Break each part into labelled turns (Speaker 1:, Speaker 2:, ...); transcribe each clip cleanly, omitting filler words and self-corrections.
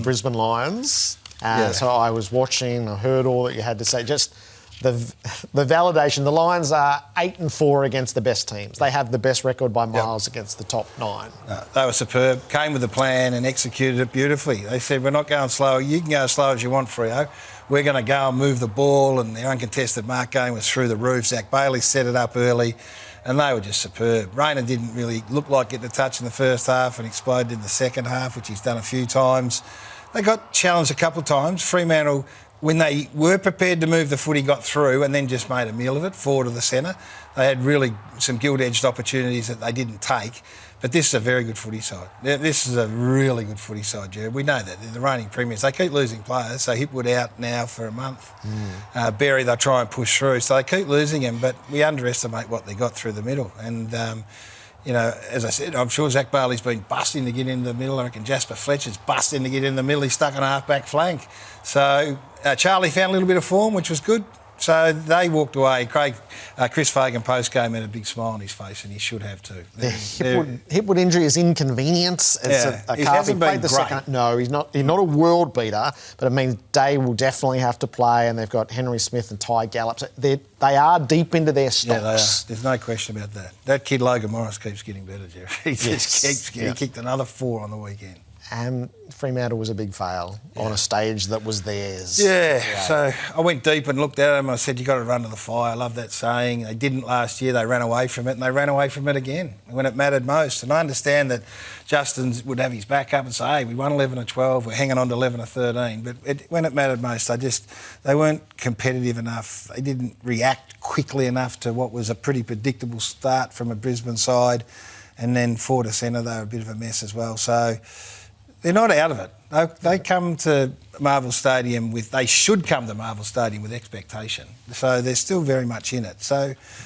Speaker 1: Brisbane Lions. So I was watching, I heard all that you had to say. Just the validation. The Lions are 8-4 against the best teams. They have the best record by miles against the top 9.
Speaker 2: They were superb. Came with a plan and executed it beautifully. They said, we're not going slow. You can go as slow as you want, Freo. We're going to go and move the ball, and their uncontested mark game was through the roof. Zac Bailey set it up early, and they were just superb. Rayner didn't really look like getting a touch in the first half and exploded in the second half, which he's done a few times. They got challenged a couple of times. Fremantle, when they were prepared to move the footy, got through and then just made a meal of it, forward of the centre. They had really some gilt-edged opportunities that they didn't take. But this is a very good footy side. This is a really good footy side, Jared. We know that. They're the reigning premiers. They keep losing players. So Hipwood out now for a month. Berry, they'll try and push through. So they keep losing him, but we underestimate what they got through the middle. And, as I said, I'm sure Zac Bailey's been busting to get in the middle. I reckon Jasper Fletcher's busting to get in the middle. He's stuck on a half-back flank. So Charlie found a little bit of form, which was good. So they walked away. Chris Fagan post-game had a big smile on his face, and he should have too.
Speaker 1: The Hipwood injury is inconvenience. It's
Speaker 2: he hasn't been great.
Speaker 1: No, he's not a world beater, but it means Day will definitely have to play, and they've got Henry Smith and Ty Gallup. So they are deep into their stocks.
Speaker 2: Yeah, they are. There's no question about that. That kid Logan Morris keeps getting better, Jerry. He just keeps getting. He kicked another 4 on the weekend.
Speaker 1: And Fremantle was a big fail on a stage that was theirs.
Speaker 2: So I went deep and looked at him and I said, you've got to run to the fire. I love that saying. They didn't last year. They ran away from it, and they ran away from it again when it mattered most. And I understand that Justin would have his back up and say, hey, we won 11 or 12. We're hanging on to 11 or 13. But when it mattered most, they weren't competitive enough. They didn't react quickly enough to what was a pretty predictable start from a Brisbane side. And then forward to centre, they were a bit of a mess as well. So they're not out of it. They come to Marvel Stadium they should come to Marvel Stadium with expectation. So they're still very much in it.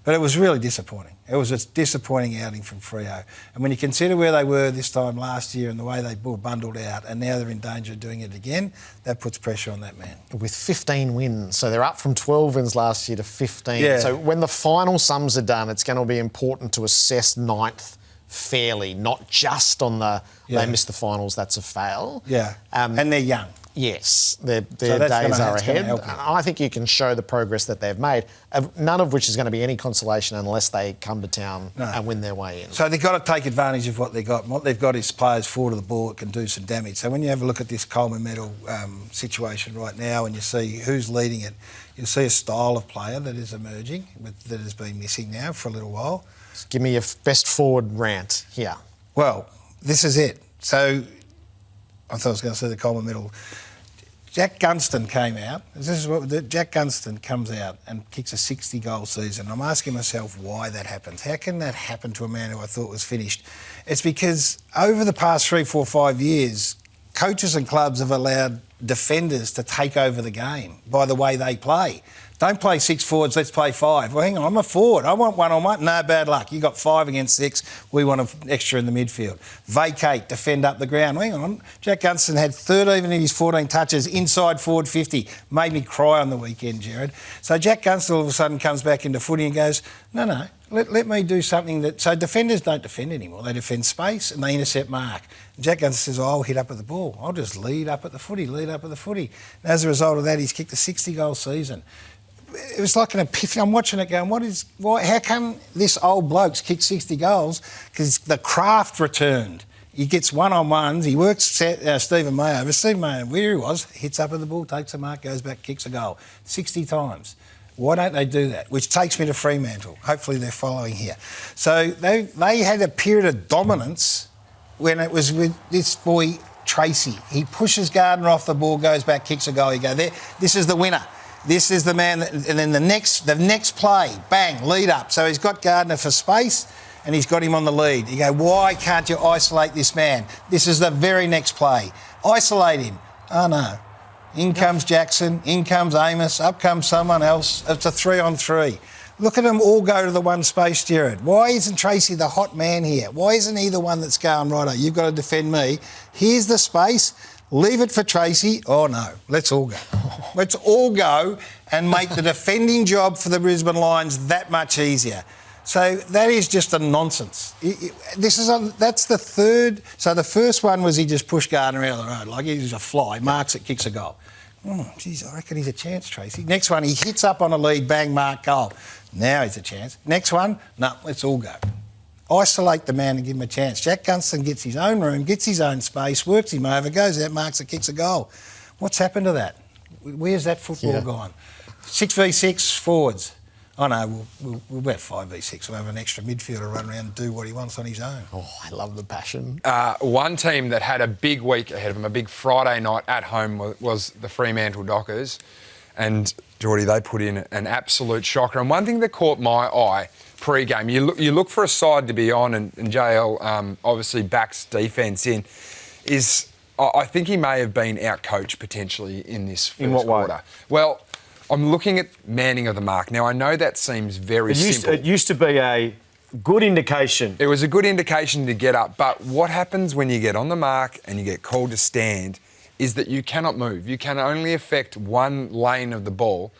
Speaker 2: But it was really disappointing. It was a disappointing outing from Freo. And when you consider where they were this time last year and the way they were bundled out, and now they're in danger of doing it again, that puts pressure on that man.
Speaker 1: With 15 wins. So they're up from 12 wins last year to 15.
Speaker 2: Yeah.
Speaker 1: So when the final sums are done, it's going to be important to assess ninth fairly, not just on they missed the finals, that's a fail.
Speaker 2: Yeah, and they're young.
Speaker 1: Yes, their days are ahead. I think you can show the progress that they've made, none of which is going to be any consolation unless they come to town and win their way in.
Speaker 2: So they've got to take advantage of what they've got. And what they've got is players forward of the ball that can do some damage. So when you have a look at this Coleman Medal situation right now and you see who's leading it, you'll see a style of player that is emerging, that has been missing now for a little while.
Speaker 1: Just give me your best forward rant here.
Speaker 2: Well, this is it. So I thought I was going to say the Coleman Medal. Jack Gunston came out. Jack Gunston comes out and kicks a 60-goal season. I'm asking myself why that happens. How can that happen to a man who I thought was finished? It's because over the past 3, 4, 5 years, coaches and clubs have allowed defenders to take over the game by the way they play. Don't play 6 forwards, let's play 5. Well, hang on, I'm a forward. I want 1-on-1. No, bad luck. You got 5 against 6. We want an extra in the midfield. Vacate, defend up the ground. Hang on. Jack Gunston had 13 in his 14 touches inside forward 50. Made me cry on the weekend, Jared. So Jack Gunston all of a sudden comes back into footy and goes, no, let me do something that... So defenders don't defend anymore. They defend space and they intercept mark. And Jack Gunston says, I'll hit up at the ball. I'll just lead up at the footy. And as a result of that, he's kicked a 60-goal season. It was like an epiphany. I'm watching it going, how come this old bloke's kicked 60 goals? Because the craft returned. He gets one-on-ones. He works Stephen May over. Stephen May, where he was, hits up at the ball, takes a mark, goes back, kicks a goal. 60 times. Why don't they do that? Which takes me to Fremantle. Hopefully they're following here. So they had a period of dominance when it was with this boy, Tracy. He pushes Gardner off the ball, goes back, kicks a goal. You go, this is the winner. This is the man, and then the next play, bang, lead up. So he's got Gardner for space and he's got him on the lead. You go, why can't you isolate this man? This is the very next play. Isolate him. Oh, no. In comes Jackson, in comes Amos, up comes someone else. It's a 3-on-3. Look at them all go to the one space, Jared. Why isn't Tracy the hot man here? Why isn't he the one that's going, righto, you've got to defend me. Here's the space. Leave it for Tracy. Oh, no. Let's all go. Let's all go and make the defending job for the Brisbane Lions that much easier. So that is just a nonsense. That's the third. So the first one was he just pushed Gardner out of the road. Like he's a fly, marks it, kicks a goal. Geez, I reckon he's a chance, Tracy. Next one, he hits up on a lead, bang, mark, goal. Now he's a chance. Next one, no, let's all go. Isolate the man and give him a chance. Jack Gunston gets his own room, gets his own space, works him over, goes out, marks it, kicks a goal. What's happened to that? Where's that football gone? 6v6 forwards. Oh no, we'll bet 5v6. We'll have an extra midfielder run around and do what he wants on his own.
Speaker 1: Oh, I love the passion.
Speaker 3: One team that had a big week ahead of them, a big Friday night at home, was the Fremantle Dockers. And, Geordie, they put in an absolute shocker. And one thing that caught my eye pre-game, you look for a side to be on, and JL obviously backs defence in, is I think he may have been out-coached potentially in this first quarter.
Speaker 4: Way?
Speaker 3: Well, I'm looking at manning of the mark. Now, I know that seems very simple.
Speaker 4: It used to be a good indication.
Speaker 3: It was a good indication to get up, but what happens when you get on the mark and you get called to stand is that you cannot move. You can only affect one lane of the ball.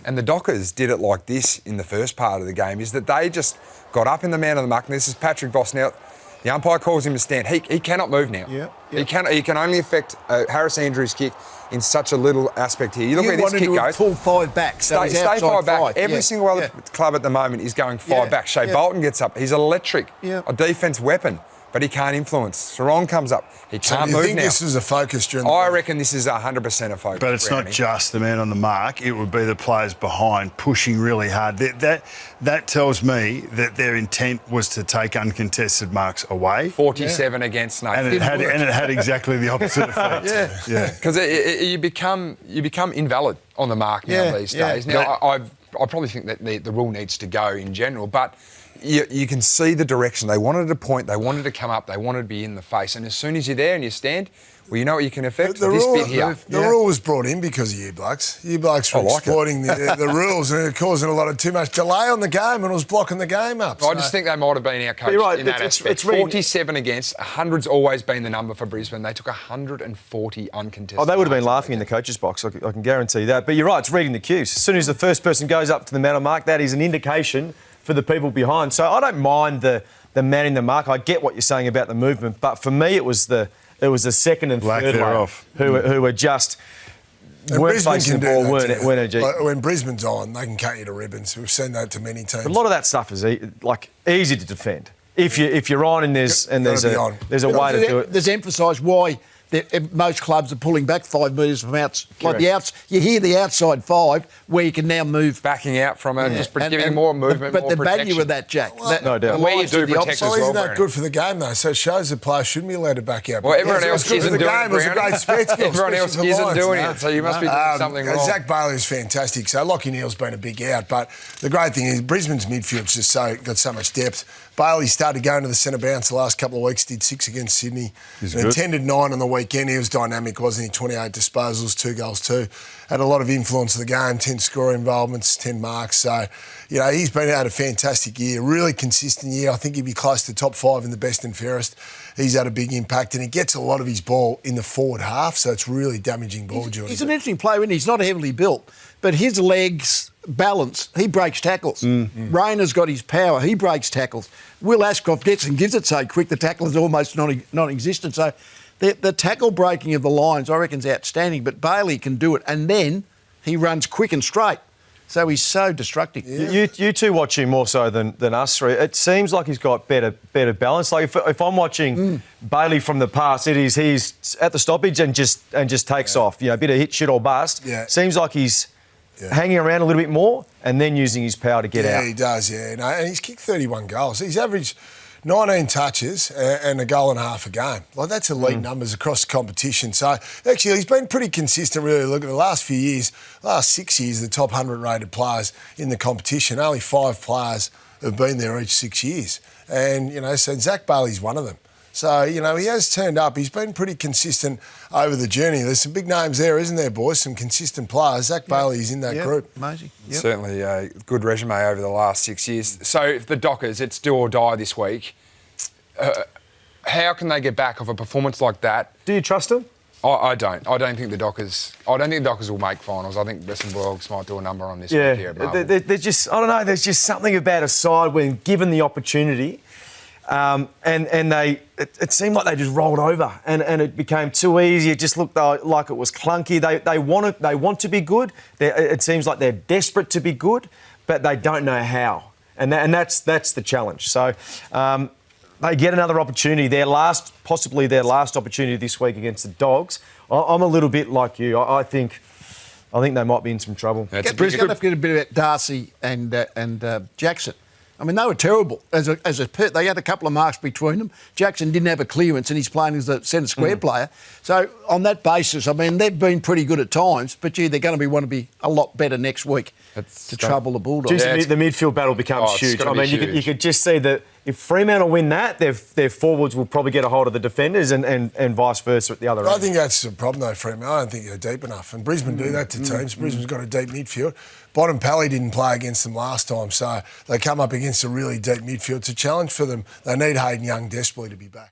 Speaker 3: And the Dockers did it like this in the first part of the game, is that they just got up in the man of the mark. And this is Patrick Voss now. The umpire calls him to stand. He cannot move now. He can only affect Harris Andrews' kick in such a little aspect here. You look where this kick goes.
Speaker 5: Pull 5 back.
Speaker 3: Stay 5 back. Every single other club at the moment is going 5 back. Shea Bolton gets up. He's electric. A defence weapon. But he can't influence. Sarong comes up. He can't move now.
Speaker 6: I think this is a focus during the
Speaker 3: I reckon this is 100% a focus.
Speaker 7: But it's not just the man on the mark. It would be the players behind pushing really hard. That tells me that their intent was to take uncontested marks away.
Speaker 3: 47 against no.
Speaker 7: And it had exactly the opposite effect.
Speaker 3: Because you become invalid on the mark now these days. Now, I probably think that the rule needs to go in general, but you can see the direction. They wanted to point, they wanted to come up, they wanted to be in the face. And as soon as you're there and you stand, well, you know what you can affect?
Speaker 6: The rule was brought in because of you blokes. You blokes were exploiting the rules, and it causing a lot of too much delay on the game, and it was blocking the game up.
Speaker 3: I just think they might have been outcoached in that aspect. It's 47 against, 100's always been the number for Brisbane. They took 140 uncontested.
Speaker 4: Oh, they would have been laughing in the coach's box, I can guarantee that. But you're right, it's reading the cues. As soon as the first person goes up to the man of mark, that is an indication for the people behind. So I don't mind the man in the mark. I get what you're saying about the movement, but for me it was the second and third one who were just weren't facing the ball, weren't
Speaker 6: when Brisbane's on, they can cut you to ribbons. We've seen that to many teams.
Speaker 4: But a lot of that stuff is easy to defend if you're on and there's a way to do it.
Speaker 5: There's emphasised why most clubs are pulling back 5 metres from outs. Like you hear the outside 5 where you can now move.
Speaker 3: Backing out from it, just giving more movement,
Speaker 5: but
Speaker 3: more
Speaker 5: the
Speaker 3: protection.
Speaker 5: value of that, Jack.
Speaker 4: No doubt.
Speaker 3: Where you do protect as well,
Speaker 6: isn't that good for the game, though? So it shows the player shouldn't be allowed to back out.
Speaker 3: Well, everyone else isn't doing it.
Speaker 6: It was a great spectacle.
Speaker 3: Everyone else isn't doing it, so you must be doing something wrong.
Speaker 6: Zac Bailey is fantastic. So Lachie Neale's been a big out, but the great thing is Brisbane's midfield's just got so much depth. Bailey started going to the centre bounce the last couple of weeks, did 6 against Sydney. Attended 9 on the weekend. He was dynamic, wasn't he? 28 disposals, 2 goals too. Had a lot of influence of the game, 10 score involvements, 10 marks. So, he's been had a fantastic year, really consistent year. I think he'd be close to top 5 in the best and fairest. He's had a big impact, and he gets a lot of his ball in the forward half, so it's really damaging ball, Jordan.
Speaker 5: He's an interesting player, and he's not heavily built, but his legs, balance, he breaks tackles. Rayner's got his power, he breaks tackles. Will Ashcroft gives it so quick, the tackle is almost non-existent. So the tackle breaking of the Lions, I reckon, is outstanding, but Bailey can do it, and then he runs quick and straight. So he's so destructive.
Speaker 4: Yeah. You two watch him more so than us three. It seems like he's got better balance. Like if I'm watching Bailey from the past, he's at the stoppage and just takes off. A bit of hit, shit or bust. Yeah. Seems like he's hanging around a little bit more and then using his power to get out.
Speaker 6: Yeah, he does. Yeah, and he's kicked 31 goals. He's averaged 19 touches and a goal and a half a game. Like, that's elite numbers across the competition. So, actually, he's been pretty consistent, really. Look at the last few years, last 6 years, the top 100 rated players in the competition. Only 5 players have been there each 6 years. And, so Zac Bailey's one of them. So, he has turned up. He's been pretty consistent over the journey. There's some big names there, isn't there, boys? Some consistent players. Zac Bailey's in that group.
Speaker 5: Amazing. Yep.
Speaker 3: Certainly a good resume over the last 6 years. So, if the Dockers, it's do or die this week. How can they get back off a performance like that?
Speaker 4: Do you trust them?
Speaker 3: I don't. I don't think the Dockers will make finals. I think Western Bulldogs might do a number on this week here at Marvel.
Speaker 4: They're just, I don't know, there's just something about a side when given the opportunity, and it seemed like they just rolled over and it became too easy. It just looked like it was clunky. They want to be good. It seems like they're desperate to be good, but they don't know how. And that's the challenge. So they get another opportunity. Possibly their last opportunity this week against the Dogs. I'm a little bit like you. I think they might be in some trouble.
Speaker 5: Don't forget a bit about Darcy and Jackson. I mean, they were terrible. They had a couple of marks between them. Jackson didn't have a clearance and he's playing as the centre square player. So on that basis, I mean, they've been pretty good at times, but they're going to want to be a lot better next week to trouble the Bulldogs.
Speaker 4: The midfield battle becomes huge. I mean, you could just see that if Fremantle win that, their forwards will probably get a hold of the defenders and vice versa at the other end.
Speaker 6: I think that's the problem though, Fremantle. I don't think they're deep enough. And Brisbane do that to teams. Brisbane's got a deep midfield. Bottom Pally didn't play against them last time, so they come up against a really deep midfield. It's a challenge for them. They need Hayden Young desperately to be back.